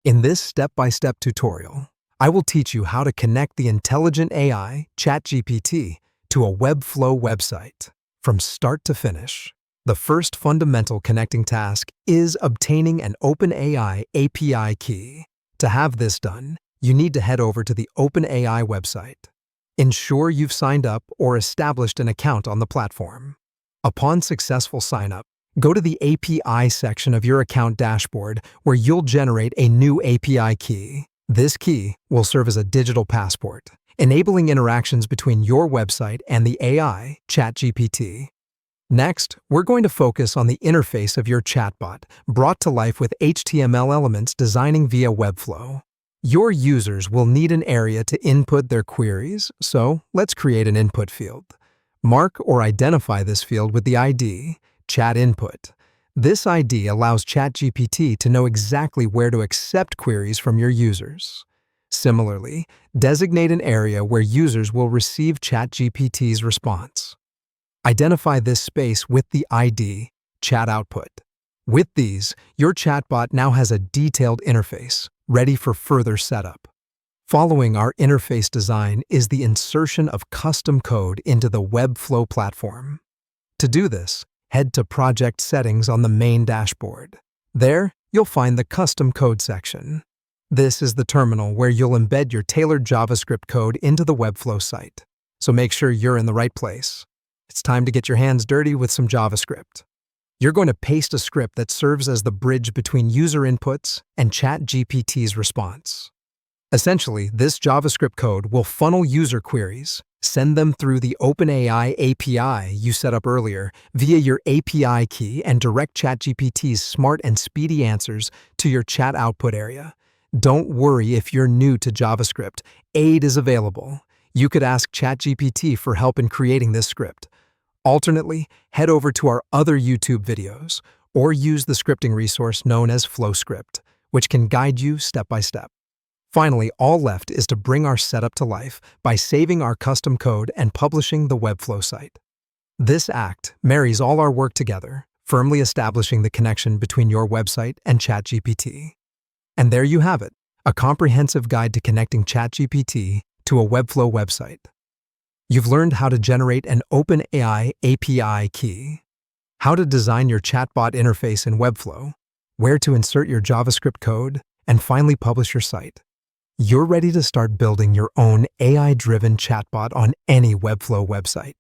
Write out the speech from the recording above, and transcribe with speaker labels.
Speaker 1: In this step-by-step tutorial, I will teach you how to connect the intelligent AI, ChatGPT, to a Webflow website from start to finish. The first fundamental connecting task is obtaining an OpenAI API key. To have this done, you need to head over to the OpenAI website. Ensure you've signed up or established an account on the platform. Upon successful sign-up, go to the API section of your account dashboard where you'll generate a new API key. This key will serve as a digital passport, enabling interactions between your website and the AI, ChatGPT. Next, we're going to focus on the interface of your chatbot, brought to life with HTML elements designing via Webflow. Your users will need an area to input their queries, so let's create an input field. Mark or identify this field with the ID, Chat Input. This ID allows ChatGPT to know exactly where to accept queries from your users. Similarly, designate an area where users will receive ChatGPT's response. Identify this space with the ID, Chat Output. With these, your chatbot now has a detailed interface, ready for further setup. Following our interface design is the insertion of custom code into the Webflow platform. To do this, head to Project Settings on the main dashboard. There, you'll find the Custom Code section. This is the terminal where you'll embed your tailored JavaScript code into the Webflow site. So make sure you're in the right place. It's time to get your hands dirty with some JavaScript. You're going to paste a script that serves as the bridge between user inputs and ChatGPT's response. Essentially, this JavaScript code will funnel user queries, send them through the OpenAI API you set up earlier via your API key, and direct ChatGPT's smart and speedy answers to your chat output area. Don't worry if you're new to JavaScript. Aid is available. You could ask ChatGPT for help in creating this script. Alternately, head over to our other YouTube videos or use the scripting resource known as FlowScript, which can guide you step by step. Finally, all left is to bring our setup to life by saving our custom code and publishing the Webflow site. This act marries all our work together, firmly establishing the connection between your website and ChatGPT. And there you have it, a comprehensive guide to connecting ChatGPT to a Webflow website. You've learned how to generate an OpenAI API key, how to design your chatbot interface in Webflow, where to insert your JavaScript code, and finally publish your site. You're ready to start building your own AI-driven chatbot on any Webflow website.